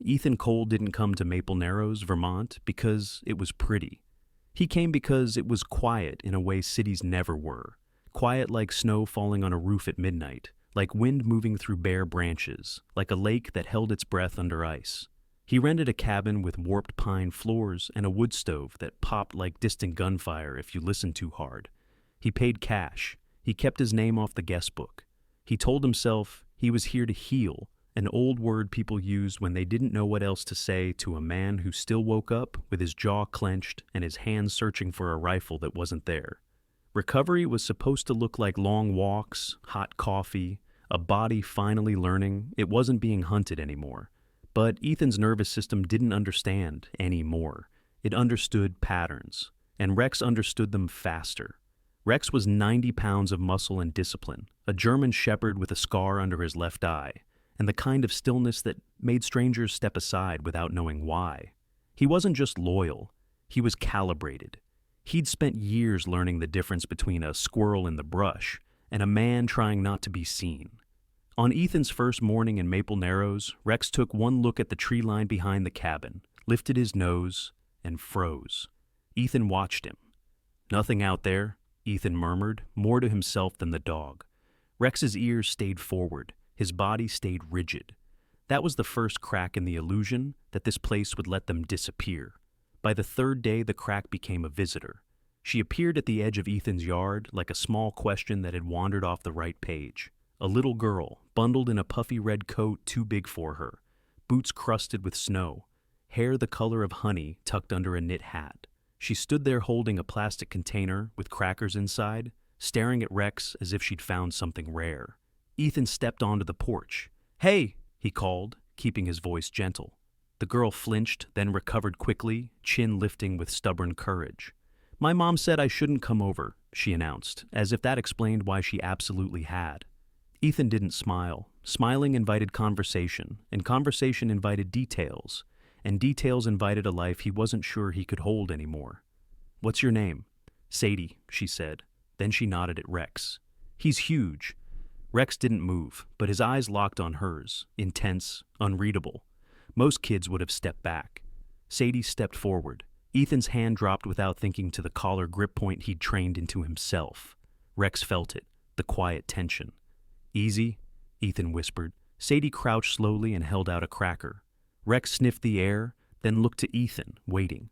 Ethan Cole didn't come to Maple Narrows, Vermont, because it was pretty. He came because it was quiet in a way cities never were. Quiet like snow falling on a roof at midnight, like wind moving through bare branches, like a lake that held its breath under ice. He rented a cabin with warped pine floors and a wood stove that popped like distant gunfire if you listened too hard. He paid cash. He kept his name off the guest book. He told himself he was here to heal, an old word people used when they didn't know what else to say to a man who still woke up with his jaw clenched and his hands searching for a rifle that wasn't there. Recovery was supposed to look like long walks, hot coffee, a body finally learning it wasn't being hunted anymore. But Ethan's nervous system didn't understand anymore. It understood patterns, and Rex understood them faster. Rex was 90 pounds of muscle and discipline, a German shepherd with a scar under his left eye, and the kind of stillness that made strangers step aside without knowing why. He wasn't just loyal, he was calibrated. He'd spent years learning the difference between a squirrel in the brush and a man trying not to be seen. On Ethan's first morning in Maple Narrows, Rex took one look at the tree line behind the cabin, lifted his nose, and froze. Ethan watched him. "Nothing out there," Ethan murmured, more to himself than the dog. Rex's ears stayed forward. His body stayed rigid. That was the first crack in the illusion that this place would let them disappear. By the third day, the crack became a visitor. She appeared at the edge of Ethan's yard like a small question that had wandered off the right page. A little girl, bundled in a puffy red coat too big for her, boots crusted with snow, hair the color of honey tucked under a knit hat. She stood there holding a plastic container with crackers inside, staring at Rex as if she'd found something rare. Ethan stepped onto the porch. "Hey!" he called, keeping his voice gentle. The girl flinched, then recovered quickly, chin lifting with stubborn courage. "My mom said I shouldn't come over," she announced, as if that explained why she absolutely had. Ethan didn't smile. Smiling invited conversation, and conversation invited details, and details invited a life he wasn't sure he could hold anymore. "What's your name?" "Sadie," she said. Then she nodded at Rex. "He's huge." Rex didn't move, but his eyes locked on hers, intense, unreadable. Most kids would have stepped back. Sadie stepped forward. Ethan's hand dropped without thinking to the collar grip point he'd trained into himself. Rex felt it, the quiet tension. "Easy," Ethan whispered. Sadie crouched slowly and held out a cracker. Rex sniffed the air, then looked to Ethan, waiting.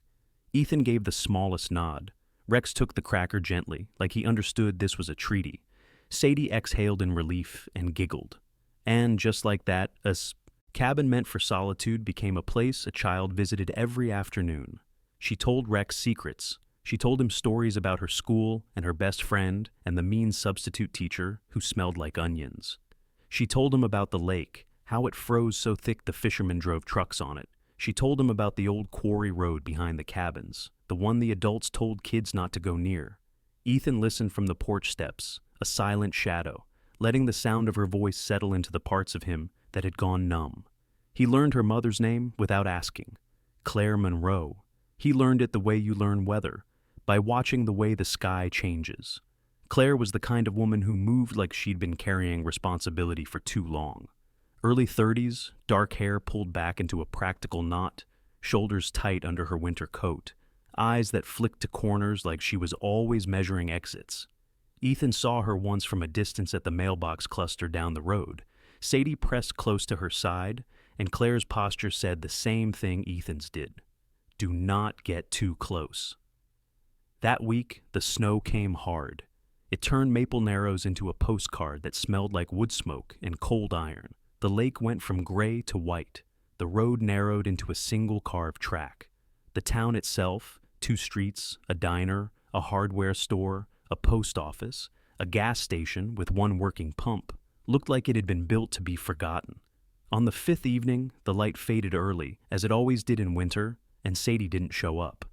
Ethan gave the smallest nod. Rex took the cracker gently, like he understood this was a treaty. Sadie exhaled in relief and giggled. And just like that, cabin meant for solitude became a place a child visited every afternoon. She told Rex secrets. She told him stories about her school and her best friend and the mean substitute teacher who smelled like onions. She told him about the lake, how it froze so thick the fishermen drove trucks on it. She told him about the old quarry road behind the cabins, the one the adults told kids not to go near. Ethan listened from the porch steps, a silent shadow, letting the sound of her voice settle into the parts of him that had gone numb. He learned her mother's name without asking. Claire Monroe. He learned it the way you learn weather, by watching the way the sky changes. Claire was the kind of woman who moved like she'd been carrying responsibility for too long. Early 30s, dark hair pulled back into a practical knot, shoulders tight under her winter coat, eyes that flicked to corners like she was always measuring exits. Ethan saw her once from a distance at the mailbox cluster down the road. Sadie pressed close to her side, and Claire's posture said the same thing Ethan's did. Do not get too close. That week, the snow came hard. It turned Maple Narrows into a postcard that smelled like wood smoke and cold iron. The lake went from gray to white. The road narrowed into a single carved track. The town itself, 2 streets, a diner, a hardware store, a post office, a gas station with 1 working pump, looked like it had been built to be forgotten. On the 5th evening, the light faded early, as it always did in winter, and Sadie didn't show up.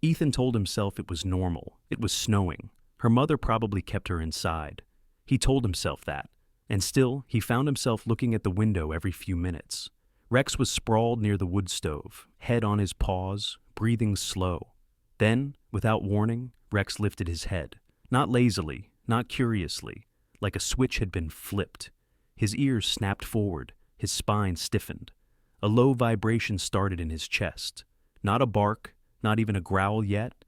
Ethan told himself it was normal. It was snowing. Her mother probably kept her inside. He told himself that, and still, he found himself looking at the window every few minutes. Rex was sprawled near the wood stove, head on his paws, breathing slow. Then, without warning, Rex lifted his head. Not lazily, not curiously, like a switch had been flipped. His ears snapped forward, his spine stiffened. A low vibration started in his chest. Not a bark, not even a growl yet,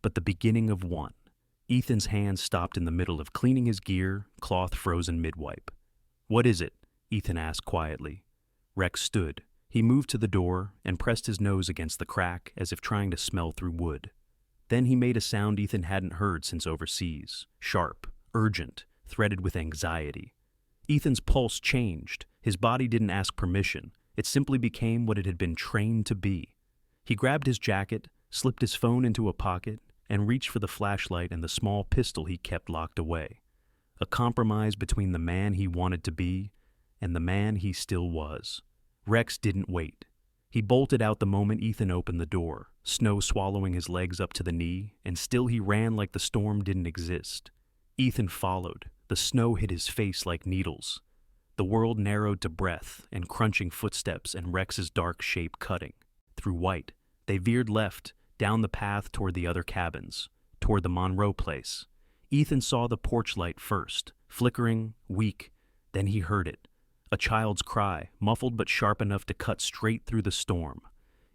but the beginning of one. Ethan's hand stopped in the middle of cleaning his gear, cloth frozen mid-wipe. "What is it?" Ethan asked quietly. Rex stood. He moved to the door and pressed his nose against the crack as if trying to smell through wood. Then he made a sound Ethan hadn't heard since overseas, sharp, urgent, threaded with anxiety. Ethan's pulse changed. His body didn't ask permission. It simply became what it had been trained to be. He grabbed his jacket, slipped his phone into a pocket, and reached for the flashlight and the small pistol he kept locked away. A compromise between the man he wanted to be and the man he still was. Rex didn't wait. He bolted out the moment Ethan opened the door, snow swallowing his legs up to the knee, and still he ran like the storm didn't exist. Ethan followed. The snow hit his face like needles. The world narrowed to breath and crunching footsteps and Rex's dark shape cutting. Through white, they veered left, down the path toward the other cabins, toward the Monroe place. Ethan saw the porch light first, flickering, weak, then he heard it. A child's cry, muffled but sharp enough to cut straight through the storm.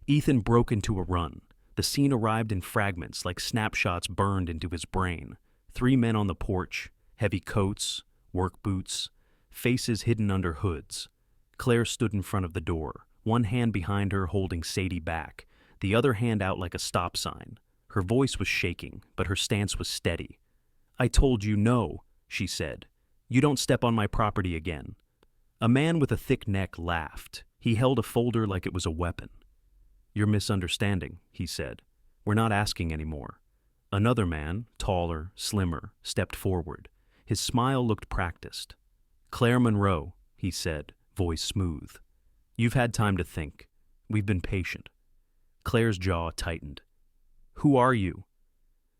Ethan broke into a run. The scene arrived in fragments like snapshots burned into his brain. 3 men on the porch, heavy coats, work boots, faces hidden under hoods. Claire stood in front of the door, one hand behind her holding Sadie back, the other hand out like a stop sign. Her voice was shaking, but her stance was steady. "I told you no," she said. "You don't step on my property again." A man with a thick neck laughed. He held a folder like it was a weapon. "You're misunderstanding," he said. "We're not asking anymore." Another man, taller, slimmer, stepped forward. His smile looked practiced. "Claire Monroe," he said, voice smooth. "You've had time to think. We've been patient." Claire's jaw tightened. "Who are you?"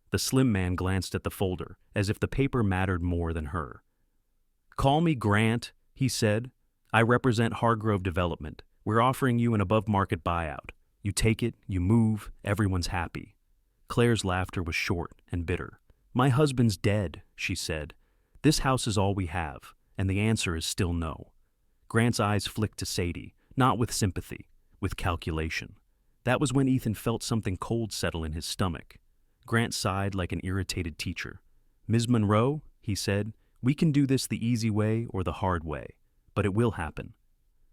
The slim man glanced at the folder, as if the paper mattered more than her. "Call me Grant," he said. "I represent Hargrove Development. We're offering you an above-market buyout. You take it, you move, everyone's happy." Claire's laughter was short and bitter. "My husband's dead," she said. "This house is all we have, and the answer is still no." Grant's eyes flicked to Sadie, not with sympathy, with calculation. That was when Ethan felt something cold settle in his stomach. Grant sighed like an irritated teacher. "Ms. Monroe," he said, "we can do this the easy way or the hard way, but it will happen."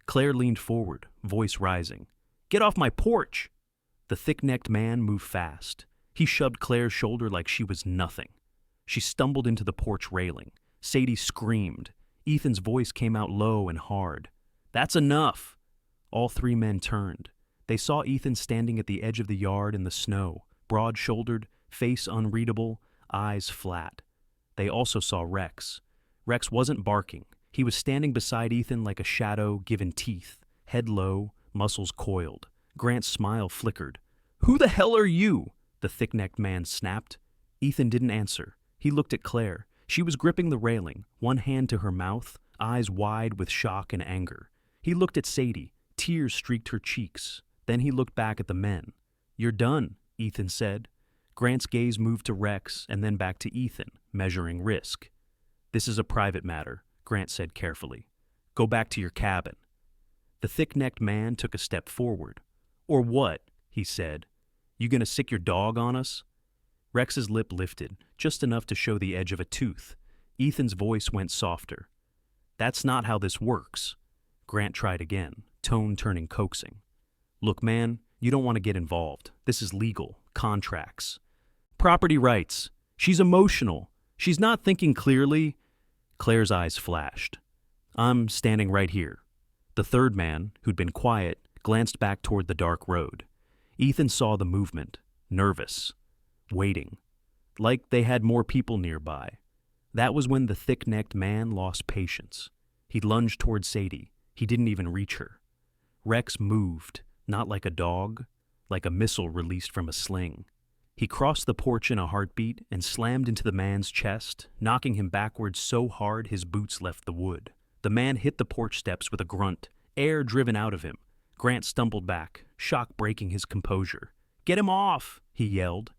Claire leaned forward, voice rising. "Get off my porch!" The thick-necked man moved fast. He shoved Claire's shoulder like she was nothing. She stumbled into the porch railing. Sadie screamed. Ethan's voice came out low and hard. "That's enough!" All 3 men turned. They saw Ethan standing at the edge of the yard in the snow, broad-shouldered, face unreadable, eyes flat. They also saw Rex. Rex wasn't barking. He was standing beside Ethan like a shadow given teeth, head low, muscles coiled. Grant's smile flickered. "Who the hell are you?" the thick-necked man snapped. Ethan didn't answer. He looked at Claire. She was gripping the railing, one hand to her mouth, eyes wide with shock and anger. He looked at Sadie. Tears streaked her cheeks. Then he looked back at the men. "You're done," Ethan said. Grant's gaze moved to Rex and then back to Ethan, measuring risk. "This is a private matter," Grant said carefully. "Go back to your cabin." The thick-necked man took a step forward. "Or what?" he said. "You gonna sick your dog on us?" Rex's lip lifted, just enough to show the edge of a tooth. Ethan's voice went softer. "That's not how this works." Grant tried again, tone turning coaxing. "Look, man, you don't want to get involved. This is legal, contracts. Property rights. She's emotional. She's not thinking clearly." Claire's eyes flashed. "I'm standing right here." The third man, who'd been quiet, glanced back toward the dark road. Ethan saw the movement, nervous, waiting, like they had more people nearby. That was when the thick-necked man lost patience. He lunged toward Sadie. He didn't even reach her. Rex moved, not like a dog, like a missile released from a sling. He crossed the porch in a heartbeat and slammed into the man's chest, knocking him backwards so hard his boots left the wood. The man hit the porch steps with a grunt, air driven out of him. Grant stumbled back, shock breaking his composure. "Get him off!" he yelled.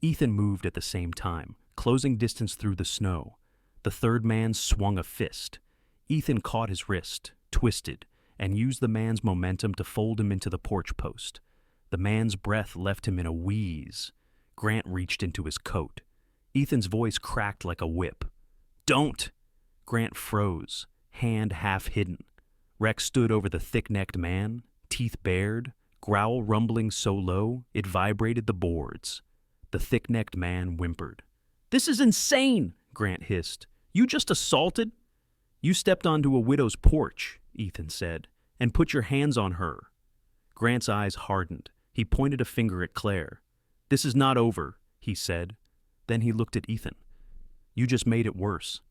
Ethan moved at the same time, closing distance through the snow. The third man swung a fist. Ethan caught his wrist, twisted, and used the man's momentum to fold him into the porch post. The man's breath left him in a wheeze. Grant reached into his coat. Ethan's voice cracked like a whip. "Don't!" Grant froze, hand half hidden. Rex stood over the thick-necked man, teeth bared, growl rumbling so low it vibrated the boards. The thick-necked man whimpered. "This is insane!" Grant hissed. "You just assaulted—" "You stepped onto a widow's porch," Ethan said, "and put your hands on her." Grant's eyes hardened. He pointed a finger at Claire. "This is not over," he said. Then he looked at Ethan. "You just made it worse."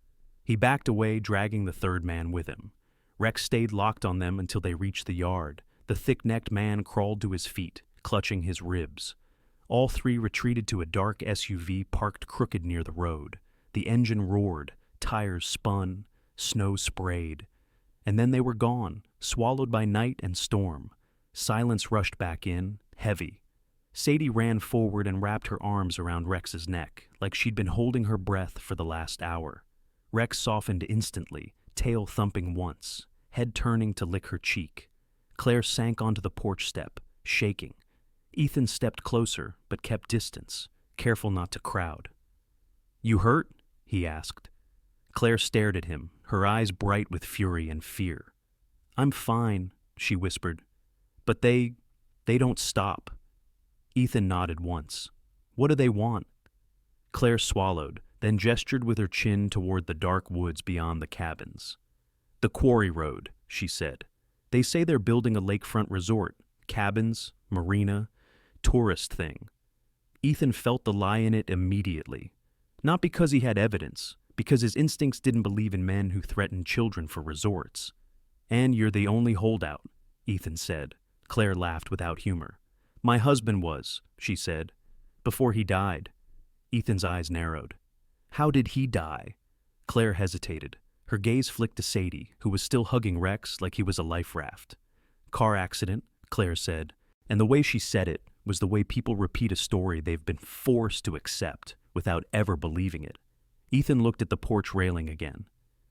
He backed away, dragging the third man with him. Rex stayed locked on them until they reached the yard. The thick-necked man crawled to his feet, clutching his ribs. All three retreated to a dark SUV parked crooked near the road. The engine roared, tires spun, snow sprayed. And then they were gone, swallowed by night and storm. Silence rushed back in, heavy. Sadie ran forward and wrapped her arms around Rex's neck, like she'd been holding her breath for the last hour. Rex softened instantly, tail thumping once, head turning to lick her cheek. Claire sank onto the porch step, shaking. Ethan stepped closer, but kept distance, careful not to crowd. "You hurt?" he asked. Claire stared at him, her eyes bright with fury and fear. "I'm fine," she whispered. "But they don't stop." Ethan nodded once. "What do they want?" Claire swallowed, then gestured with her chin toward the dark woods beyond the cabins. "The quarry road," she said. "They say they're building a lakefront resort, cabins, marina, tourist thing." Ethan felt the lie in it immediately. Not because he had evidence, because his instincts didn't believe in men who threatened children for resorts. "And you're the only holdout," Ethan said. Claire laughed without humor. "My husband was," she said, "before he died." Ethan's eyes narrowed. "How did he die?" Claire hesitated. Her gaze flicked to Sadie, who was still hugging Rex like he was a life raft. "Car accident," Claire said, and the way she said it was the way people repeat a story they've been forced to accept without ever believing it. Ethan looked at the porch railing again.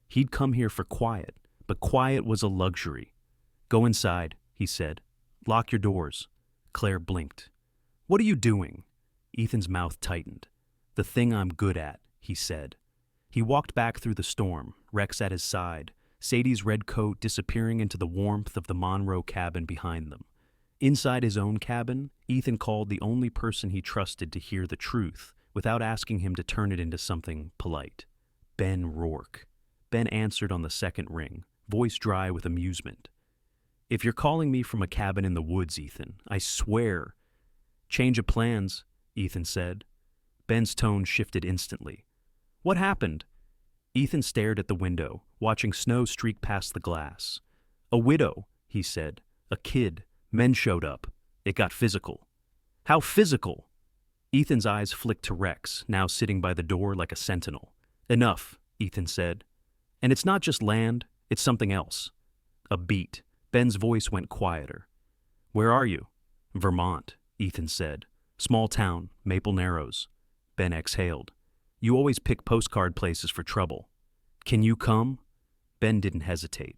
He'd come here for quiet, but quiet was a luxury. "Go inside," he said. "Lock your doors." Claire blinked. "What are you doing?" Ethan's mouth tightened. "The thing I'm good at," he said. He walked back through the storm, Rex at his side, Sadie's red coat disappearing into the warmth of the Monroe cabin behind them. Inside his own cabin, Ethan called the only person he trusted to hear the truth without asking him to turn it into something polite. Ben Rourke. Ben answered on the second ring, voice dry with amusement. "If you're calling me from a cabin in the woods, Ethan, I swear—" "Change of plans," Ethan said. Ben's tone shifted instantly. "What happened?" Ethan stared at the window, watching snow streak past the glass. "A widow," he said. "A kid. Men showed up. It got physical." "How physical?" Ethan's eyes flicked to Rex, now sitting by the door like a sentinel. "Enough," Ethan said. "And it's not just land, it's something else." A beat. Ben's voice went quieter. "Where are you?" "Vermont," Ethan said. "Small town, Maple Narrows." Ben exhaled. "You always pick postcard places for trouble." "Can you come?" Ben didn't hesitate.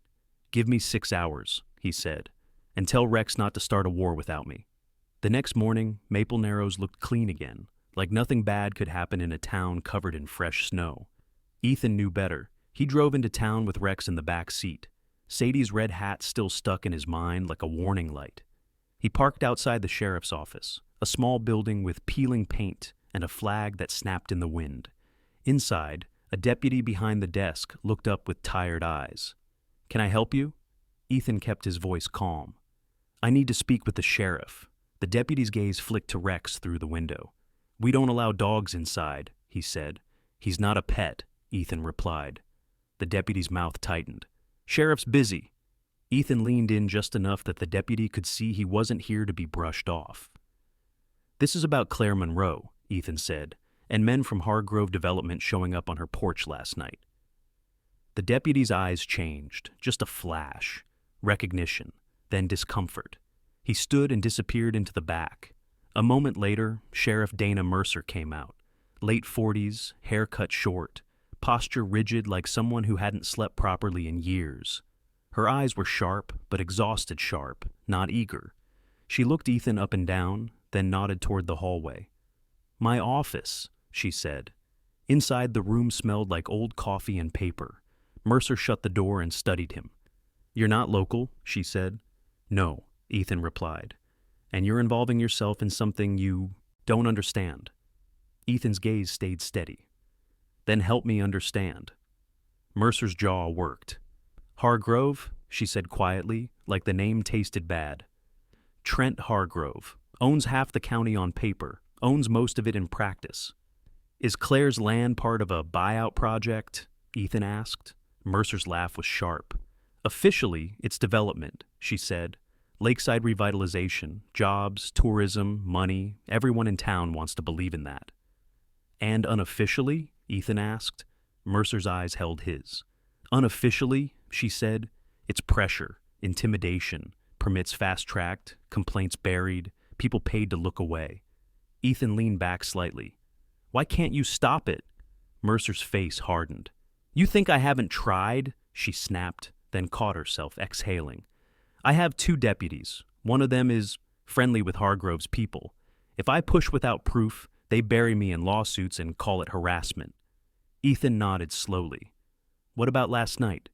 "Give me 6 hours," he said, "and tell Rex not to start a war without me." The next morning, Maple Narrows looked clean again, like nothing bad could happen in a town covered in fresh snow. Ethan knew better. He drove into town with Rex in the back seat. Sadie's red hat still stuck in his mind like a warning light. He parked outside the sheriff's office, a small building with peeling paint and a flag that snapped in the wind. Inside, a deputy behind the desk looked up with tired eyes. "Can I help you?" Ethan kept his voice calm. "I need to speak with the sheriff." The deputy's gaze flicked to Rex through the window. "We don't allow dogs inside," he said. "He's not a pet," Ethan replied. The deputy's mouth tightened. "Sheriff's busy." Ethan leaned in just enough that the deputy could see he wasn't here to be brushed off. "This is about Claire Monroe," Ethan said, "and men from Hargrove Development showing up on her porch last night." The deputy's eyes changed, just a flash. Recognition, then discomfort. He stood and disappeared into the back. A moment later, Sheriff Dana Mercer came out. Late 40s, hair cut short, posture rigid like someone who hadn't slept properly in years. Her eyes were sharp, but exhausted sharp, not eager. She looked Ethan up and down, then nodded toward the hallway. "My office," she said. Inside, the room smelled like old coffee and paper. Mercer shut the door and studied him. "You're not local," she said. "No," Ethan replied. "And you're involving yourself in something you don't understand." Ethan's gaze stayed steady. "Then help me understand." Mercer's jaw worked. "Hargrove," she said quietly, like the name tasted bad. "Trent Hargrove. Owns half the county on paper, owns most of it in practice." "Is Claire's land part of a buyout project?" Ethan asked. Mercer's laugh was sharp. "Officially, it's development," she said. "Lakeside revitalization, jobs, tourism, money. Everyone in town wants to believe in that." "And unofficially?" Ethan asked. Mercer's eyes held his. "Unofficially," she said, "it's pressure, intimidation, permits fast-tracked, complaints buried, people paid to look away." Ethan leaned back slightly. "Why can't you stop it?" Mercer's face hardened. "You think I haven't tried?" she snapped, then caught herself, exhaling. "I have 2 deputies. One of them is friendly with Hargrove's people. If I push without proof, they bury me in lawsuits and call it harassment." Ethan nodded slowly. "What about last night?"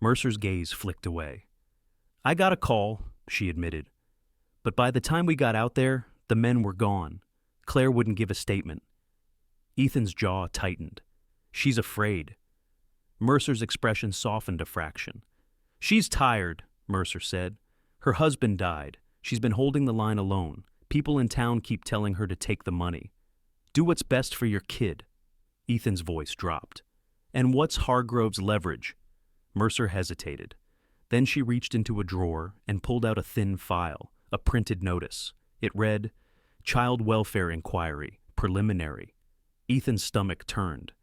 Mercer's gaze flicked away. "I got a call," she admitted. "But by the time we got out there, the men were gone. Claire wouldn't give a statement." Ethan's jaw tightened. "She's afraid." Mercer's expression softened a fraction. "She's tired," Mercer said. "Her husband died. She's been holding the line alone. People in town keep telling her to take the money. Do what's best for your kid." Ethan's voice dropped. "And what's Hargrove's leverage?" Mercer hesitated. Then she reached into a drawer and pulled out a thin file, a printed notice. It read, "Child Welfare Inquiry, Preliminary." Ethan's stomach turned.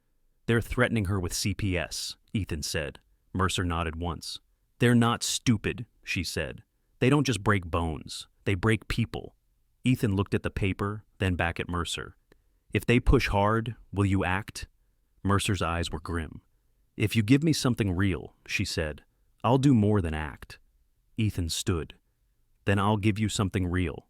"They're threatening her with CPS," Ethan said. Mercer nodded once. "They're not stupid," she said. "They don't just break bones. They break people." Ethan looked at the paper, then back at Mercer. "If they push hard, will you act?" Mercer's eyes were grim. "If you give me something real," she said, "I'll do more than act." Ethan stood. "Then I'll give you something real."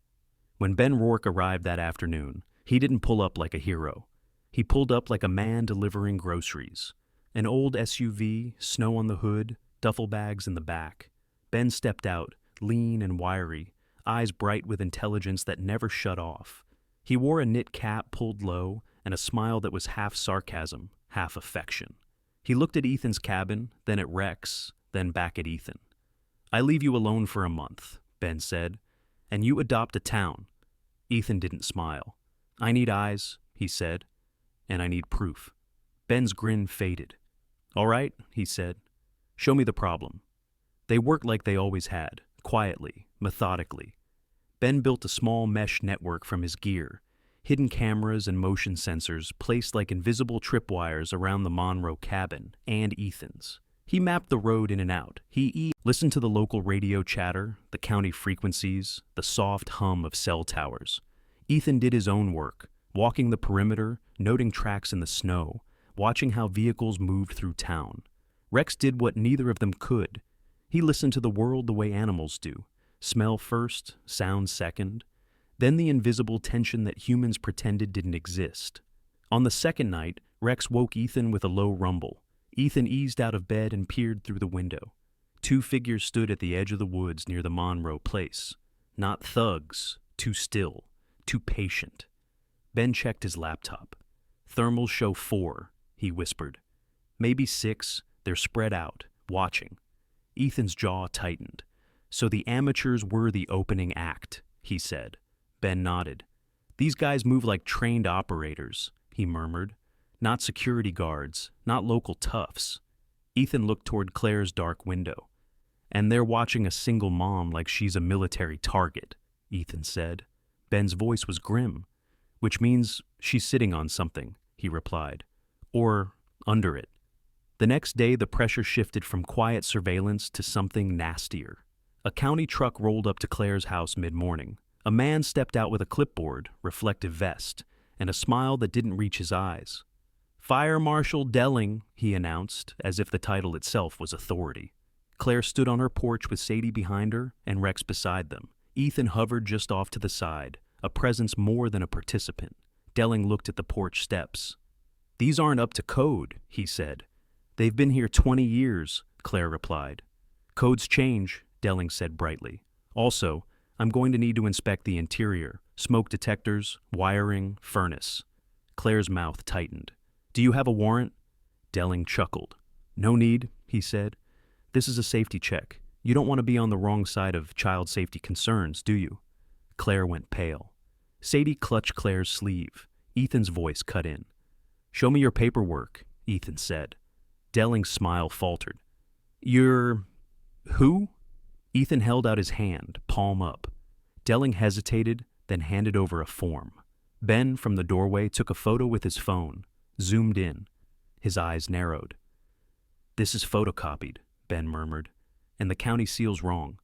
When Ben Rourke arrived that afternoon, he didn't pull up like a hero. He pulled up like a man delivering groceries. An old SUV, snow on the hood, duffel bags in the back. Ben stepped out, lean and wiry, eyes bright with intelligence that never shut off. He wore a knit cap pulled low and a smile that was half sarcasm, half affection. He looked at Ethan's cabin, then at Rex, then back at Ethan. "I leave you alone for a month," Ben said, "and you adopt a town." Ethan didn't smile. "I need eyes," he said, "and I need proof." Ben's grin faded. "All right," he said. "Show me the problem." They worked like they always had, quietly, methodically. Ben built a small mesh network from his gear, hidden cameras and motion sensors placed like invisible tripwires around the Monroe cabin and Ethan's. He mapped the road in and out. He listened to the local radio chatter, the county frequencies, the soft hum of cell towers. Ethan did his own work, walking the perimeter, noting tracks in the snow, watching how vehicles moved through town. Rex did what neither of them could. He listened to the world the way animals do. Smell first, sound second. Then the invisible tension that humans pretended didn't exist. On the second night, Rex woke Ethan with a low rumble. Ethan eased out of bed and peered through the window. 2 figures stood at the edge of the woods near the Monroe place. Not thugs, too still, too patient. Ben checked his laptop. "Thermals show 4, he whispered. "Maybe 6, they're spread out, watching." Ethan's jaw tightened. "So the amateurs were the opening act," he said. Ben nodded. "These guys move like trained operators," he murmured. "Not security guards, not local toughs." Ethan looked toward Claire's dark window. "And they're watching a single mom like she's a military target," Ethan said. Ben's voice was grim. "Which means she's sitting on something," he replied. "Or under it." The next day, the pressure shifted from quiet surveillance to something nastier. A county truck rolled up to Claire's house mid-morning. A man stepped out with a clipboard, reflective vest, and a smile that didn't reach his eyes. "Fire Marshal Delling," he announced, as if the title itself was authority. Claire stood on her porch with Sadie behind her and Rex beside them. Ethan hovered just off to the side, a presence more than a participant. Delling looked at the porch steps. "These aren't up to code," he said. "They've been here 20 years, Claire replied. "Codes change," Delling said brightly. "Also, I'm going to need to inspect the interior, smoke detectors, wiring, furnace." Claire's mouth tightened. "Do you have a warrant?" Delling chuckled. "No need," he said. "This is a safety check. You don't want to be on the wrong side of child safety concerns, do you?" Claire went pale. Sadie clutched Claire's sleeve. Ethan's voice cut in. "Show me your paperwork," Ethan said. Delling's smile faltered. "You're... who?" Ethan held out his hand, palm up. Delling hesitated, then handed over a form. Ben, from the doorway, took a photo with his phone, zoomed in. His eyes narrowed. "This is photocopied," Ben murmured, "and the county seal's wrong."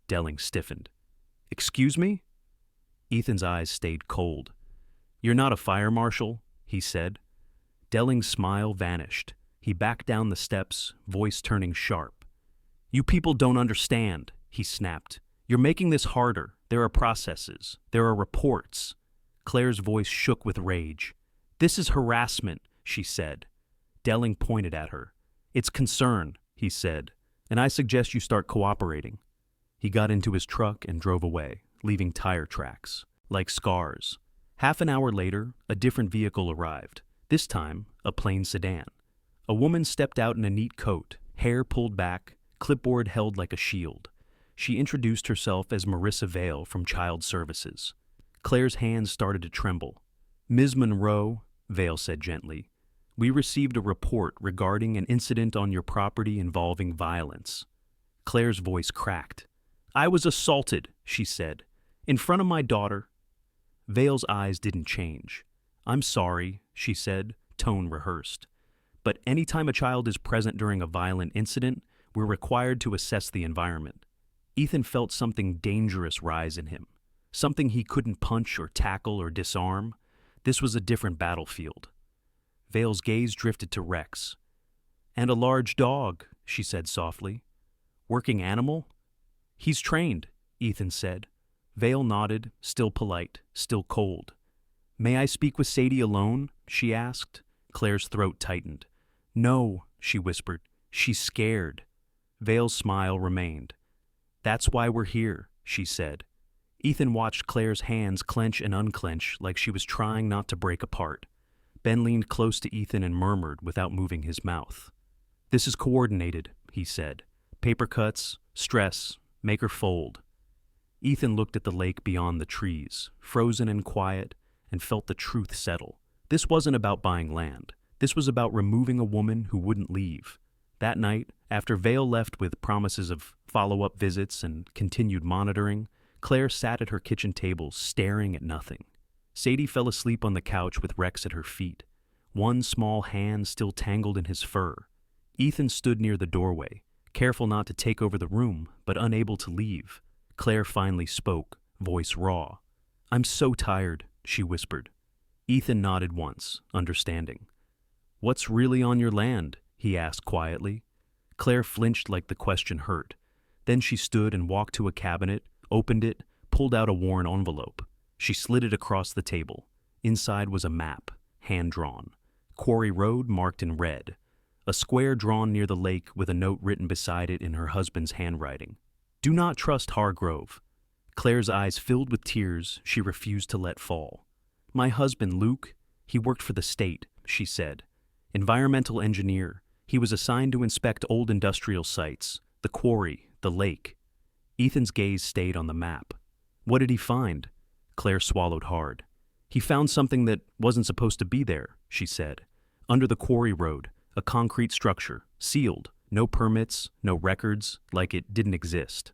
Delling stiffened. "Excuse me?" Ethan's eyes stayed cold. "You're not a fire marshal," he said. Delling's smile vanished. He backed down the steps, voice turning sharp. "You people don't understand," he snapped. "You're making this harder. There are processes. There are reports." Claire's voice shook with rage. "This is harassment," she said. Delling pointed at her. "It's concern," he said, "and I suggest you start cooperating." He got into his truck and drove away, leaving tire tracks, like scars. Half an hour later, a different vehicle arrived, this time a plain sedan. A woman stepped out in a neat coat, hair pulled back, clipboard held like a shield. She introduced herself as Marissa Vale from Child Services. Claire's hands started to tremble. "Ms. Monroe," Vale said gently, "we received a report regarding an incident on your property involving violence." Claire's voice cracked. "I was assaulted," she said, "in front of my daughter." Vale's eyes didn't change. "I'm sorry," she said, tone rehearsed. "But anytime a child is present during a violent incident, we're required to assess the environment." Ethan felt something dangerous rise in him, something he couldn't punch or tackle or disarm. This was a different battlefield. Vale's gaze drifted to Rex. "And a large dog," she said softly. "Working animal?" "He's trained," Ethan said. Vale nodded, still polite, still cold. "May I speak with Sadie alone?" she asked. Claire's throat tightened. "No," she whispered. "She's scared." Vale's smile remained. "That's why we're here," she said. Ethan watched Claire's hands clench and unclench like she was trying not to break apart. Ben leaned close to Ethan and murmured without moving his mouth. "This is coordinated," he said. "Paper cuts, stress, make her fold." Ethan looked at the lake beyond the trees, frozen and quiet, and felt the truth settle. This wasn't about buying land. This was about removing a woman who wouldn't leave. That night, after Vale left with promises of follow-up visits and continued monitoring, Claire sat at her kitchen table staring at nothing. Sadie fell asleep on the couch with Rex at her feet, one small hand still tangled in his fur. Ethan stood near the doorway, careful not to take over the room, but unable to leave. Claire finally spoke, voice raw. "I'm so tired," she whispered. Ethan nodded once, understanding. "What's really on your land?" he asked quietly. Claire flinched like the question hurt. Then she stood and walked to a cabinet, opened it, pulled out a worn envelope. She slid it across the table. Inside was a map, hand-drawn. Quarry Road marked in red. A square drawn near the lake with a note written beside it in her husband's handwriting. "Do not trust Hargrove." Claire's eyes filled with tears she refused to let fall. "My husband, Luke, he worked for the state," she said. "Environmental engineer. He was assigned to inspect old industrial sites, the quarry, the lake." Ethan's gaze stayed on the map. "What did he find?" Claire swallowed hard. "He found something that wasn't supposed to be there," she said. "Under the quarry road, a concrete structure, sealed, no permits, no records, like it didn't exist."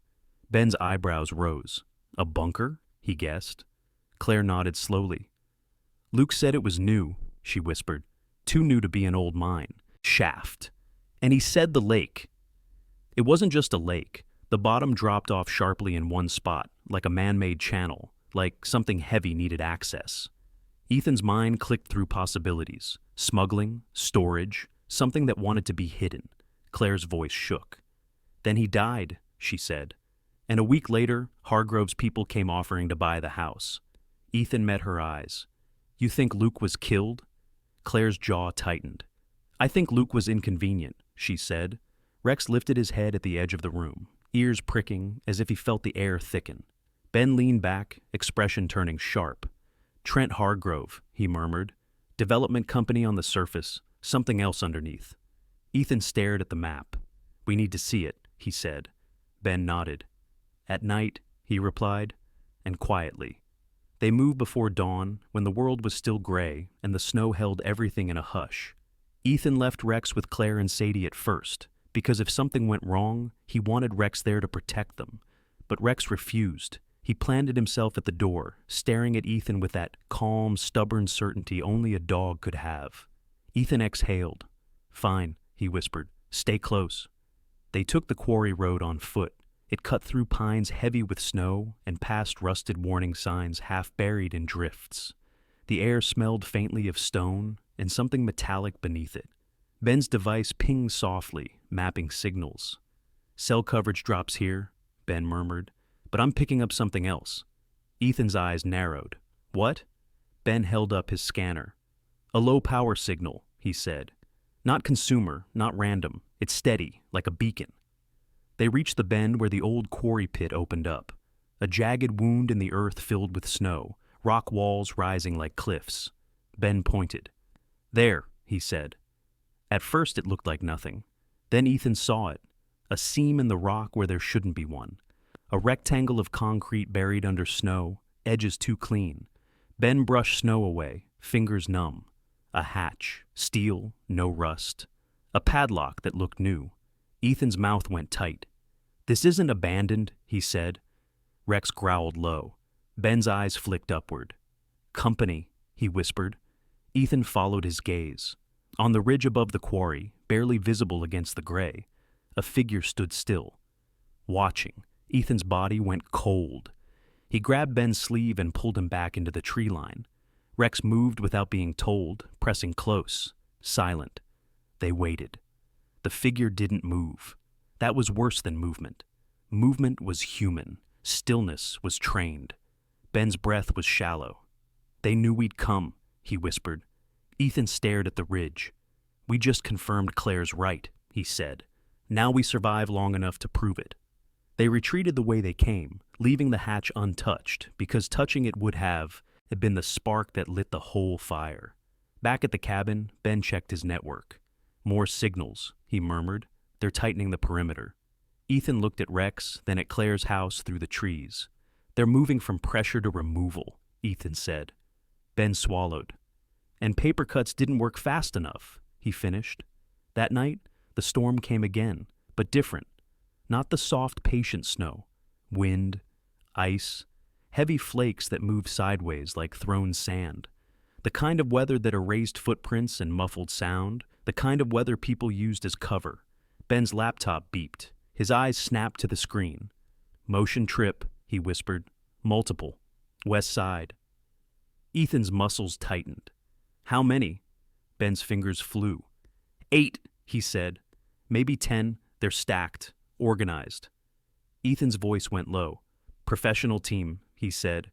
Ben's eyebrows rose. "A bunker?" he guessed. Claire nodded slowly. "Luke said it was new," she whispered. "Too new to be an old mine. Shaft. And he said the lake." It wasn't just a lake. The bottom dropped off sharply in one spot, like a man-made channel, like something heavy needed access. Ethan's mind clicked through possibilities. Smuggling, storage, something that wanted to be hidden. Claire's voice shook. Then he died, she said. And a week later, Hargrove's people came offering to buy the house. Ethan met her eyes. You think Luke was killed? Claire's jaw tightened. I think Luke was inconvenient, she said. Rex lifted his head at the edge of the room, ears pricking as if he felt the air thicken. Ben leaned back, expression turning sharp. Trent Hargrove, he murmured. Development company on the surface, something else underneath. Ethan stared at the map. We need to see it, he said. Ben nodded. At night, he replied, and quietly. They moved before dawn, when the world was still gray and the snow held everything in a hush. Ethan left Rex with Claire and Sadie at first, because if something went wrong, he wanted Rex there to protect them. But Rex refused. He planted himself at the door, staring at Ethan with that calm, stubborn certainty only a dog could have. Ethan exhaled. Fine, he whispered. Stay close. They took the quarry road on foot. It cut through pines heavy with snow and past rusted warning signs half buried in drifts. The air smelled faintly of stone and something metallic beneath it. Ben's device pinged softly, mapping signals. Cell coverage drops here, Ben murmured, but I'm picking up something else. Ethan's eyes narrowed. What? Ben held up his scanner. A low-power signal, he said. Not consumer, not random. It's steady, like a beacon. They reached the bend where the old quarry pit opened up. A jagged wound in the earth filled with snow, rock walls rising like cliffs. Ben pointed. There, he said. At first it looked like nothing. Then Ethan saw it. A seam in the rock where there shouldn't be one. A rectangle of concrete buried under snow, edges too clean. Ben brushed snow away, fingers numb. A hatch, steel, no rust. A padlock that looked new. Ethan's mouth went tight. This isn't abandoned, he said. Rex growled low. Ben's eyes flicked upward. Company, he whispered. Ethan followed his gaze. On the ridge above the quarry, barely visible against the gray, a figure stood still. Watching, Ethan's body went cold. He grabbed Ben's sleeve and pulled him back into the tree line. Rex moved without being told, pressing close, silent. They waited. The figure didn't move. That was worse than movement. Movement was human. Stillness was trained. Ben's breath was shallow. They knew we'd come, he whispered. Ethan stared at the ridge. We just confirmed Claire's right, he said. Now we survive long enough to prove it. They retreated the way they came, leaving the hatch untouched, because touching it would have been the spark that lit the whole fire. Back at the cabin, Ben checked his network. More signals, he murmured. They're tightening the perimeter. Ethan looked at Rex, then at Claire's house through the trees. They're moving from pressure to removal, Ethan said. Ben swallowed. And paper cuts didn't work fast enough, he finished. That night, the storm came again, but different. Not the soft, patient snow. Wind, ice, heavy flakes that moved sideways like thrown sand. The kind of weather that erased footprints and muffled sound, the kind of weather people used as cover. Ben's laptop beeped. His eyes snapped to the screen. Motion trip, he whispered. Multiple. West side. Ethan's muscles tightened. How many? Ben's fingers flew. 8, he said. Maybe 10. They're stacked. Organized. Ethan's voice went low. Professional team, he said.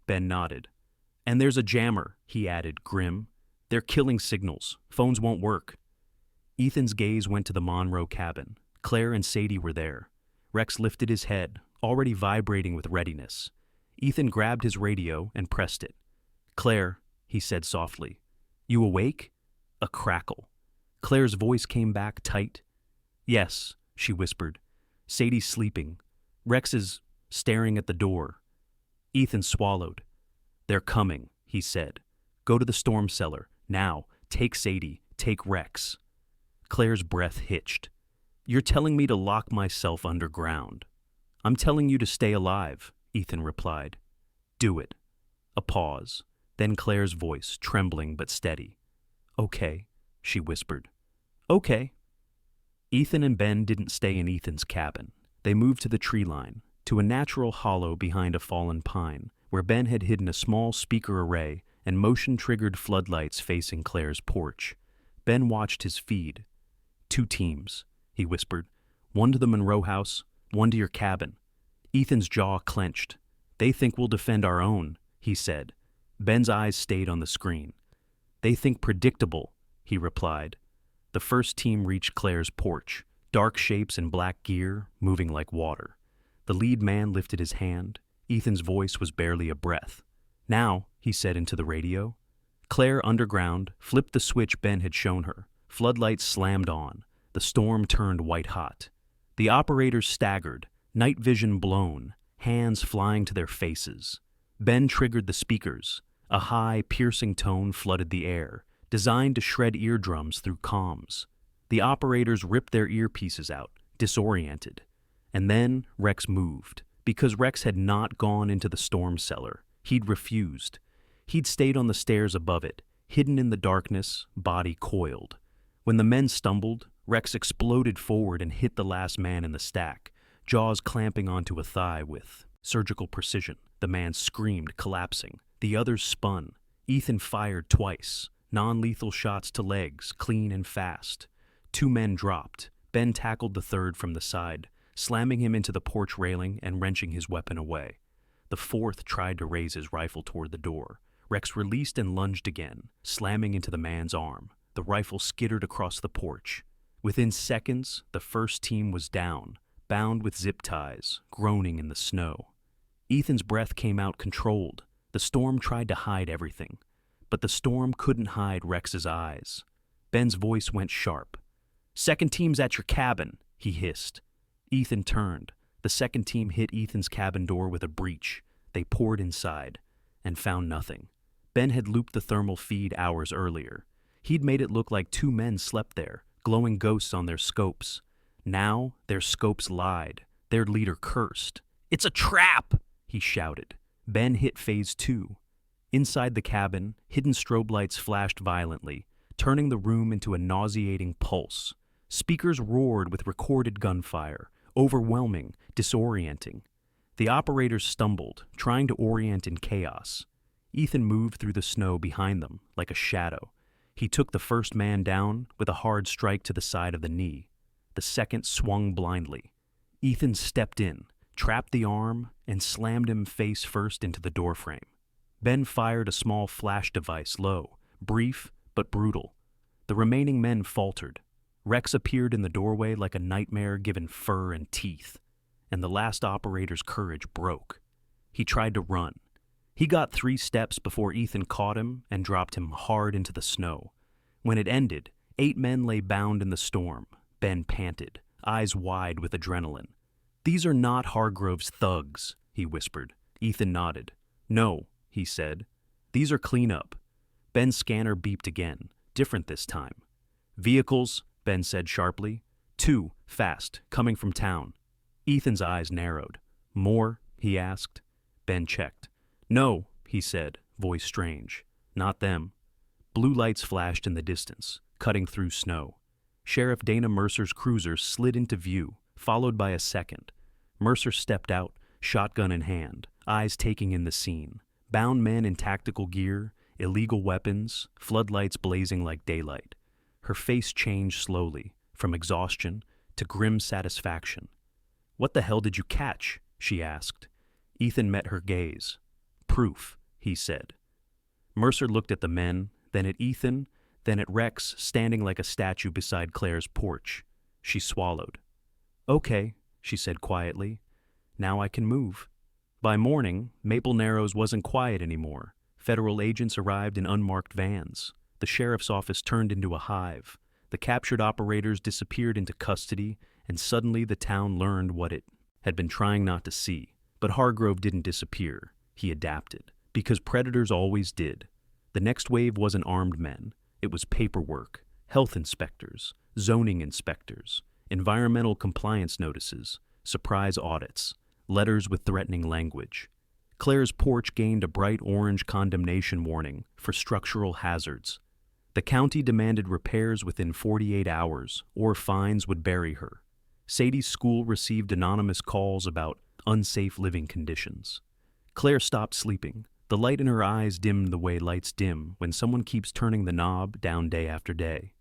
Ben nodded. And there's a jammer, he added, grim. They're killing signals. Phones won't work. Ethan's gaze went to the Monroe cabin. Claire and Sadie were there. Rex lifted his head, already vibrating with readiness. Ethan grabbed his radio and pressed it. Claire, he said softly. You awake? A crackle. Claire's voice came back tight. Yes, she whispered. Sadie's sleeping. Rex is staring at the door. Ethan swallowed. They're coming, he said. Go to the storm cellar. Now. Take Sadie. Take Rex. Claire's breath hitched. You're telling me to lock myself underground. I'm telling you to stay alive, Ethan replied. Do it. A pause. Then Claire's voice, trembling but steady. Okay, she whispered. Okay. Ethan and Ben didn't stay in Ethan's cabin. They moved to the tree line, to a natural hollow behind a fallen pine, where Ben had hidden a small speaker array and motion-triggered floodlights facing Claire's porch. Ben watched his feed. 2 teams, he whispered. One to the Monroe house, one to your cabin." Ethan's jaw clenched. "They think we'll defend our own," he said. Ben's eyes stayed on the screen. "They think predictable," he replied. The first team reached Claire's porch, dark shapes in black gear, moving like water. The lead man lifted his hand. Ethan's voice was barely a breath. "Now," he said into the radio. Claire, underground, flipped the switch Ben had shown her. Floodlights slammed on. The storm turned white hot. The operators staggered, night vision blown, hands flying to their faces. Ben triggered the speakers. A high, piercing tone flooded the air, designed to shred eardrums through comms. The operators ripped their earpieces out, disoriented. And then Rex moved, because Rex had not gone into the storm cellar. He'd refused. He'd stayed on the stairs above it, hidden in the darkness, body coiled. When the men stumbled, Rex exploded forward and hit the last man in the stack, jaws clamping onto a thigh with surgical precision. The man screamed, collapsing. The others spun. Ethan fired twice, non-lethal shots to legs, clean and fast. 2 men dropped. Ben tackled the third from the side, slamming him into the porch railing and wrenching his weapon away. The fourth tried to raise his rifle toward the door. Rex released and lunged again, slamming into the man's arm. The rifle skittered across the porch. Within seconds, the first team was down, bound with zip ties, groaning in the snow. Ethan's breath came out controlled. The storm tried to hide everything, but the storm couldn't hide Rex's eyes. Ben's voice went sharp. "Second team's at your cabin," he hissed. Ethan turned. The second team hit Ethan's cabin door with a breach. They poured inside and found nothing. Ben had looped the thermal feed hours earlier. He'd made it look like 2 men slept there, glowing ghosts on their scopes. Now their scopes lied. Their leader cursed. "It's a trap!" he shouted. Ben hit phase 2. Inside the cabin, hidden strobe lights flashed violently, turning the room into a nauseating pulse. Speakers roared with recorded gunfire, overwhelming, disorienting. The operators stumbled, trying to orient in chaos. Ethan moved through the snow behind them, like a shadow. He took the first man down with a hard strike to the side of the knee. The second swung blindly. Ethan stepped in, trapped the arm, and slammed him face first into the doorframe. Ben fired a small flash device low, brief but brutal. The remaining men faltered. Rex appeared in the doorway like a nightmare given fur and teeth, and the last operator's courage broke. He tried to run. He got 3 steps before Ethan caught him and dropped him hard into the snow. When it ended, 8 men lay bound in the storm. Ben panted, eyes wide with adrenaline. "These are not Hargrove's thugs," he whispered. Ethan nodded. "No," he said. "These are cleanup." Ben's scanner beeped again, different this time. "Vehicles," Ben said sharply. 2, fast, coming from town. Ethan's eyes narrowed. "More?" he asked. Ben checked. "No," he said, voice strange. "Not them." Blue lights flashed in the distance, cutting through snow. Sheriff Dana Mercer's cruiser slid into view, followed by a second. Mercer stepped out, shotgun in hand, eyes taking in the scene. Bound men in tactical gear, illegal weapons, floodlights blazing like daylight. Her face changed slowly, from exhaustion to grim satisfaction. "What the hell did you catch?" she asked. Ethan met her gaze. "Proof," he said. Mercer looked at the men, then at Ethan, then at Rex standing like a statue beside Claire's porch. She swallowed. "Okay," she said quietly. "Now I can move." By morning, Maple Narrows wasn't quiet anymore. Federal agents arrived in unmarked vans. The sheriff's office turned into a hive. The captured operators disappeared into custody, and suddenly the town learned what it had been trying not to see. But Hargrove didn't disappear. He adapted, because predators always did. The next wave wasn't armed men. It was paperwork, health inspectors, zoning inspectors, environmental compliance notices, surprise audits, letters with threatening language. Claire's porch gained a bright orange condemnation warning for structural hazards. The county demanded repairs within 48 hours, or fines would bury her. Sadie's school received anonymous calls about unsafe living conditions. Claire stopped sleeping. The light in her eyes dimmed the way lights dim when someone keeps turning the knob down day after day.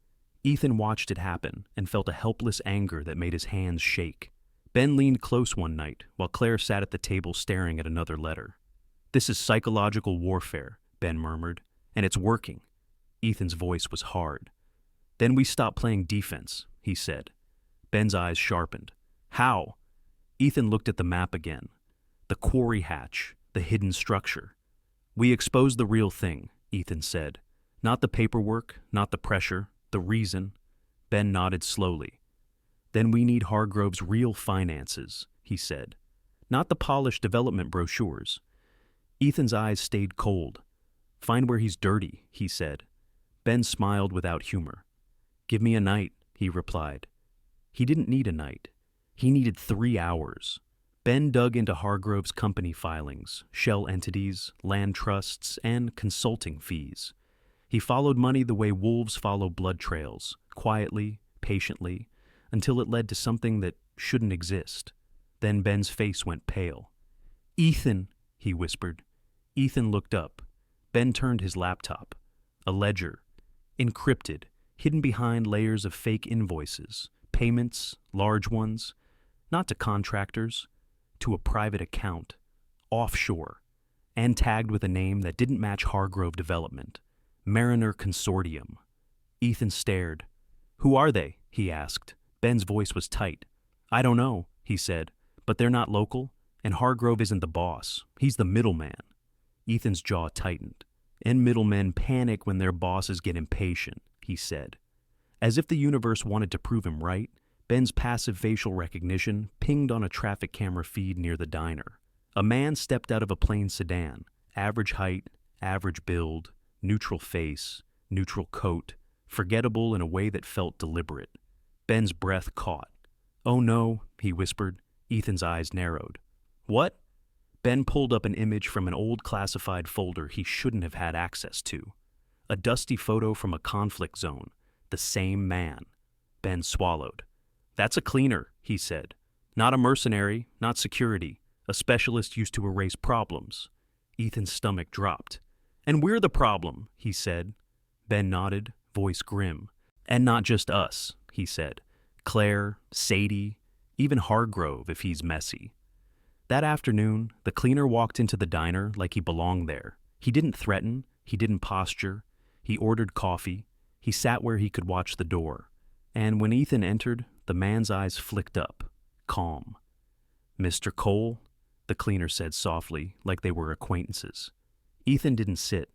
Ethan watched it happen and felt a helpless anger that made his hands shake. Ben leaned close one night while Claire sat at the table staring at another letter. "This is psychological warfare," Ben murmured, "and it's working." Ethan's voice was hard. "Then we stop playing defense," he said. Ben's eyes sharpened. "How?" Ethan looked at the map again. The quarry hatch, the hidden structure. "We expose the real thing," Ethan said. "Not the paperwork, not the pressure, the reason." Ben nodded slowly. "Then we need Hargrove's real finances," he said. "Not the polished development brochures." Ethan's eyes stayed cold. "Find where he's dirty," he said. Ben smiled without humor. "Give me a night," he replied. He didn't need a night. He needed 3 hours. Ben dug into Hargrove's company filings, shell entities, land trusts, and consulting fees. He followed money the way wolves follow blood trails, quietly, patiently, until it led to something that shouldn't exist. Then Ben's face went pale. "Ethan," he whispered. Ethan looked up. Ben turned his laptop. A ledger. Encrypted, hidden behind layers of fake invoices, payments, large ones, not to contractors, to a private account, offshore, and tagged with a name that didn't match Hargrove Development. Mariner Consortium. Ethan stared. "Who are they?" he asked. Ben's voice was tight. "I don't know," he said, "but they're not local, and Hargrove isn't the boss. He's the middleman." Ethan's jaw tightened. "And middlemen panic when their bosses get impatient," he said. As if the universe wanted to prove him right, Ben's passive facial recognition pinged on a traffic camera feed near the diner. A man stepped out of a plain sedan, average height, average build, neutral face, neutral coat, forgettable in a way that felt deliberate. Ben's breath caught. "Oh no," he whispered. Ethan's eyes narrowed. "What?" Ben pulled up an image from an old classified folder he shouldn't have had access to. A dusty photo from a conflict zone. The same man. Ben swallowed. "That's a cleaner," he said. "Not a mercenary, not security. A specialist used to erase problems." Ethan's stomach dropped. "And we're the problem," he said. Ben nodded, voice grim. "And not just us," he said. "Claire, Sadie, even Hargrove if he's messy." That afternoon, the cleaner walked into the diner like he belonged there. He didn't threaten, he didn't posture. He ordered coffee. He sat where he could watch the door. And when Ethan entered, the man's eyes flicked up, calm. "Mr. Cole," the cleaner said softly, like they were acquaintances. Ethan didn't sit.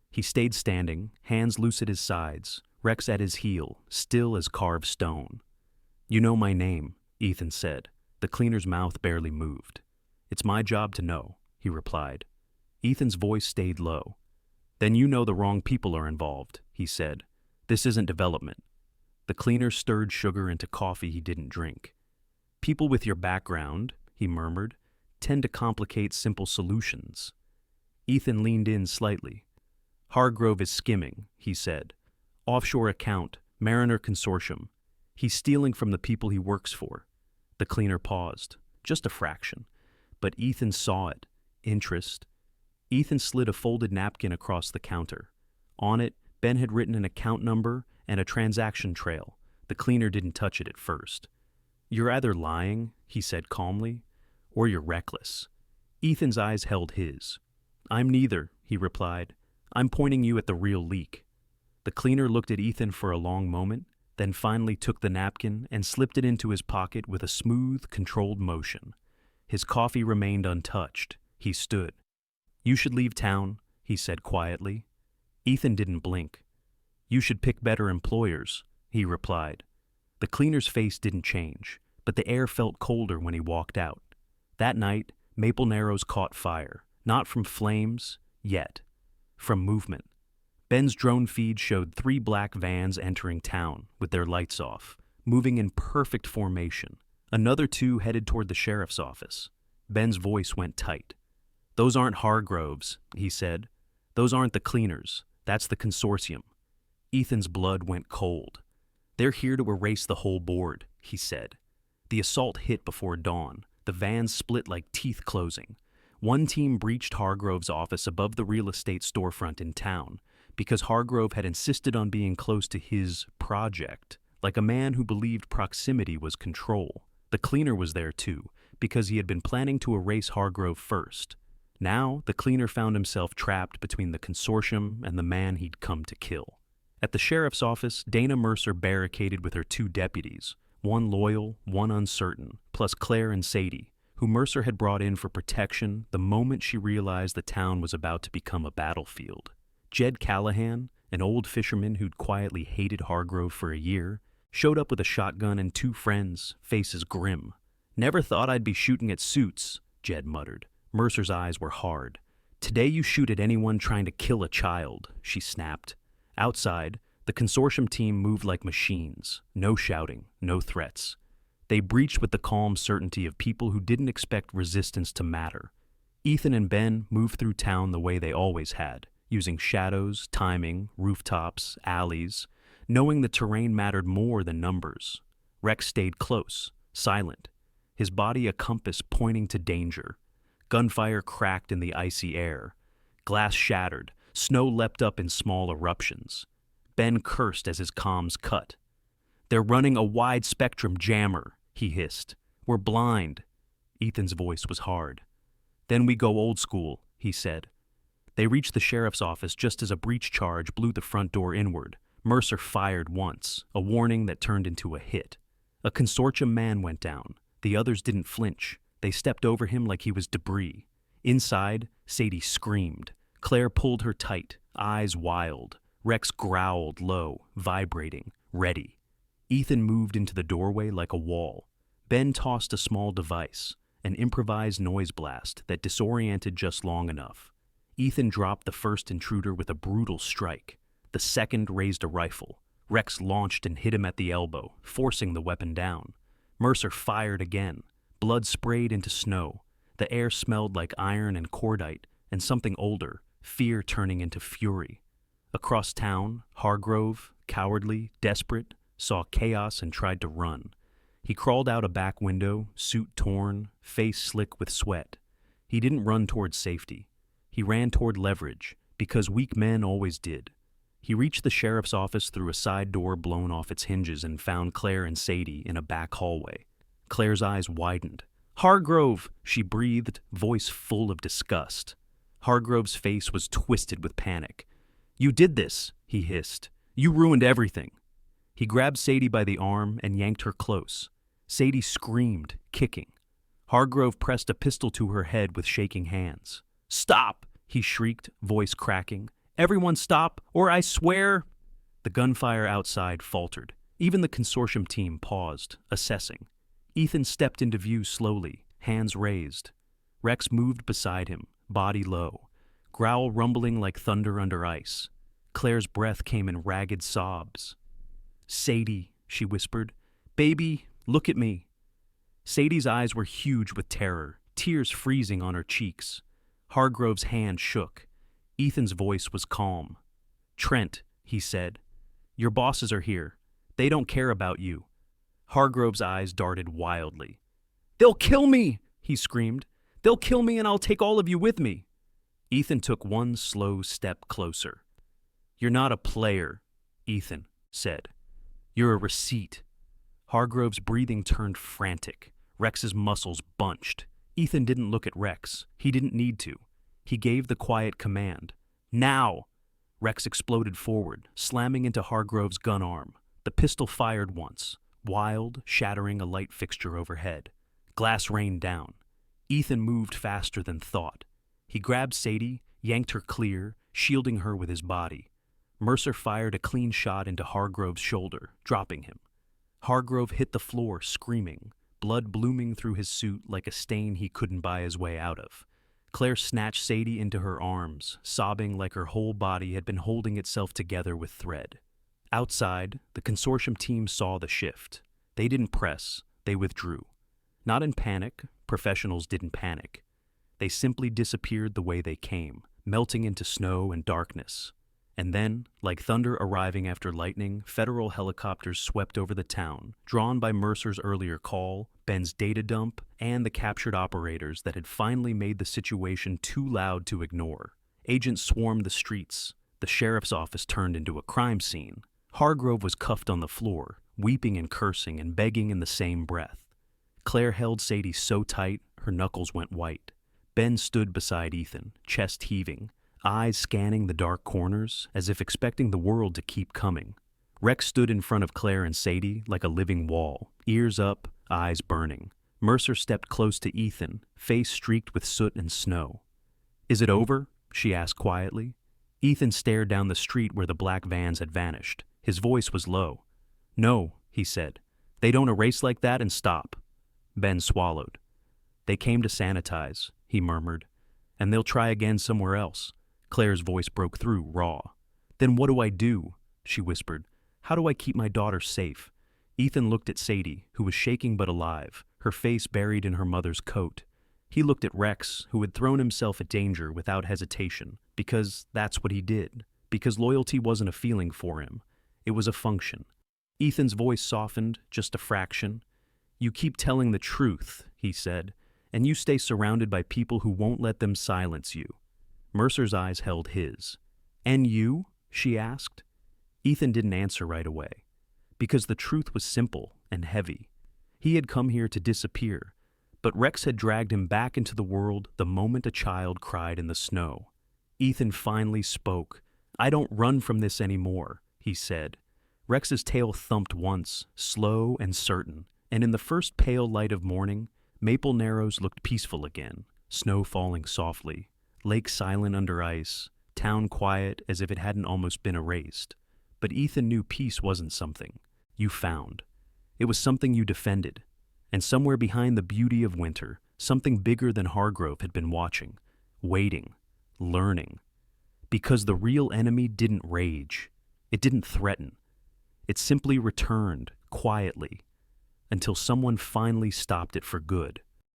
He stayed standing, hands loose at his sides, Rex at his heel, still as carved stone. "You know my name," Ethan said. The cleaner's mouth barely moved. "It's my job to know," he replied. Ethan's voice stayed low. "Then you know the wrong people are involved," he said. "This isn't development." The cleaner stirred sugar into coffee he didn't drink. "People with your background," he murmured, "tend to complicate simple solutions." Ethan leaned in slightly. "Hargrove is skimming," he said. "Offshore account, Mariner Consortium. He's stealing from the people he works for." The cleaner paused, just a fraction. But Ethan saw it. Interest. Ethan slid a folded napkin across the counter. On it, Ben had written an account number and a transaction trail. The cleaner didn't touch it at first. "You're either lying," he said calmly, "or you're reckless." Ethan's eyes held his. "I'm neither," he replied. "I'm pointing you at the real leak." The cleaner looked at Ethan for a long moment, then finally took the napkin and slipped it into his pocket with a smooth, controlled motion. His coffee remained untouched. He stood. "You should leave town," he said quietly. Ethan didn't blink. "You should pick better employers," he replied. The cleaner's face didn't change, but the air felt colder when he walked out. That night, Maple Narrows caught fire, not from flames, yet. From movement. Ben's drone feed showed 3 black vans entering town, with their lights off, moving in perfect formation. Another 2 headed toward the sheriff's office. Ben's voice went tight. "Those aren't Hargroves," he said. "Those aren't the cleaners. That's the consortium." Ethan's blood went cold. "They're here to erase the whole board," he said. The assault hit before dawn. The vans split like teeth closing. One team breached Hargrove's office above the real estate storefront in town, because Hargrove had insisted on being close to his project, like a man who believed proximity was control. The cleaner was there too, because he had been planning to erase Hargrove first. Now, the cleaner found himself trapped between the consortium and the man he'd come to kill. At the sheriff's office, Dana Mercer barricaded with her 2 deputies, one loyal, one uncertain, plus Claire and Sadie, who Mercer had brought in for protection the moment she realized the town was about to become a battlefield. Jed Callahan, an old fisherman who'd quietly hated Hargrove for a year, showed up with a shotgun and 2 friends, faces grim. "Never thought I'd be shooting at suits," Jed muttered. Mercer's eyes were hard. "Today you shoot at anyone trying to kill a child," she snapped. Outside, the consortium team moved like machines. No shouting, no threats. They breached with the calm certainty of people who didn't expect resistance to matter. Ethan and Ben moved through town the way they always had, using shadows, timing, rooftops, alleys, knowing the terrain mattered more than numbers. Rex stayed close, silent, his body a compass pointing to danger. Gunfire cracked in the icy air. Glass shattered, snow leapt up in small eruptions. Ben cursed as his comms cut. "They're running a wide-spectrum jammer," he hissed. "We're blind." Ethan's voice was hard. "Then we go old school," he said. They reached the sheriff's office just as a breach charge blew the front door inward. Mercer fired once, a warning that turned into a hit. A consortium man went down. The others didn't flinch. They stepped over him like he was debris. Inside, Sadie screamed. Claire pulled her tight, eyes wild. Rex growled low, vibrating, ready. Ethan moved into the doorway like a wall. Ben tossed a small device, an improvised noise blast that disoriented just long enough. Ethan dropped the first intruder with a brutal strike. The second raised a rifle. Rex launched and hit him at the elbow, forcing the weapon down. Mercer fired again. Blood sprayed into snow. The air smelled like iron and cordite, and something older, fear turning into fury. Across town, Hargrove, cowardly, desperate, saw chaos and tried to run. He crawled out a back window, suit torn, face slick with sweat. He didn't run toward safety. He ran toward leverage, because weak men always did. He reached the sheriff's office through a side door blown off its hinges and found Claire and Sadie in a back hallway. Claire's eyes widened. "Hargrove!" she breathed, voice full of disgust. Hargrove's face was twisted with panic. "You did this," he hissed. "You ruined everything." He grabbed Sadie by the arm and yanked her close. Sadie screamed, kicking. Hargrove pressed a pistol to her head with shaking hands. "Stop!" he shrieked, voice cracking. "Everyone stop, or I swear—" The gunfire outside faltered. Even the consortium team paused, assessing. Ethan stepped into view slowly, hands raised. Rex moved beside him, body low, growl rumbling like thunder under ice. Claire's breath came in ragged sobs. "Sadie," she whispered. "Baby, look at me." Sadie's eyes were huge with terror, tears freezing on her cheeks. Hargrove's hand shook. Ethan's voice was calm. "Trent," he said, "your bosses are here. They don't care about you." Hargrove's eyes darted wildly. "They'll kill me!" he screamed. "They'll kill me and I'll take all of you with me." Ethan took one slow step closer. "You're not a player," Ethan said. "You're a receipt." Hargrove's breathing turned frantic. Rex's muscles bunched. Ethan didn't look at Rex. He didn't need to. He gave the quiet command. "Now!" Rex exploded forward, slamming into Hargrove's gun arm. The pistol fired once, wild, shattering a light fixture overhead. Glass rained down. Ethan moved faster than thought. He grabbed Sadie, yanked her clear, shielding her with his body. Mercer fired a clean shot into Hargrove's shoulder, dropping him. Hargrove hit the floor, screaming, blood blooming through his suit like a stain he couldn't buy his way out of. Claire snatched Sadie into her arms, sobbing like her whole body had been holding itself together with thread. Outside, the consortium team saw the shift. They didn't press, they withdrew. Not in panic, professionals didn't panic. They simply disappeared the way they came, melting into snow and darkness. And then, like thunder arriving after lightning, federal helicopters swept over the town, drawn by Mercer's earlier call, Ben's data dump, and the captured operators that had finally made the situation too loud to ignore. Agents swarmed the streets. the sheriff's office turned into a crime scene. Hargrove was cuffed on the floor, weeping and cursing and begging in the same breath. Claire held Sadie so tight, her knuckles went white. Ben stood beside Ethan, chest heaving, eyes scanning the dark corners as if expecting the world to keep coming. Rex stood in front of Claire and Sadie like a living wall, ears up, eyes burning. Mercer stepped close to Ethan, face streaked with soot and snow. "Is it over?" she asked quietly. Ethan stared down the street where the black vans had vanished. His voice was low. "No," he said. "They don't erase like that and stop." Ben swallowed. "They came to sanitize," he murmured. "And they'll try again somewhere else." Claire's voice broke through, raw. "Then what do I do?" she whispered. "How do I keep my daughter safe?" Ethan looked at Sadie, who was shaking but alive, her face buried in her mother's coat. He looked at Rex, who had thrown himself at danger without hesitation, because that's what he did, because loyalty wasn't a feeling for him. It was a function. Ethan's voice softened, just a fraction. "You keep telling the truth," he said, "and you stay surrounded by people who won't let them silence you." Mercer's eyes held his. "And you?" she asked. Ethan didn't answer right away, because the truth was simple and heavy. He had come here to disappear, but Rex had dragged him back into the world the moment a child cried in the snow. Ethan finally spoke. "I don't run from this anymore," he said. Rex's tail thumped once, slow and certain, and in the first pale light of morning, Maple Narrows looked peaceful again, snow falling softly, lake silent under ice, town quiet as if it hadn't almost been erased. But Ethan knew peace wasn't something you found. It was something you defended. And somewhere behind the beauty of winter, something bigger than Hargrove had been watching, waiting, learning. Because the real enemy didn't rage. It didn't threaten. It simply returned, quietly, until someone finally stopped it for good.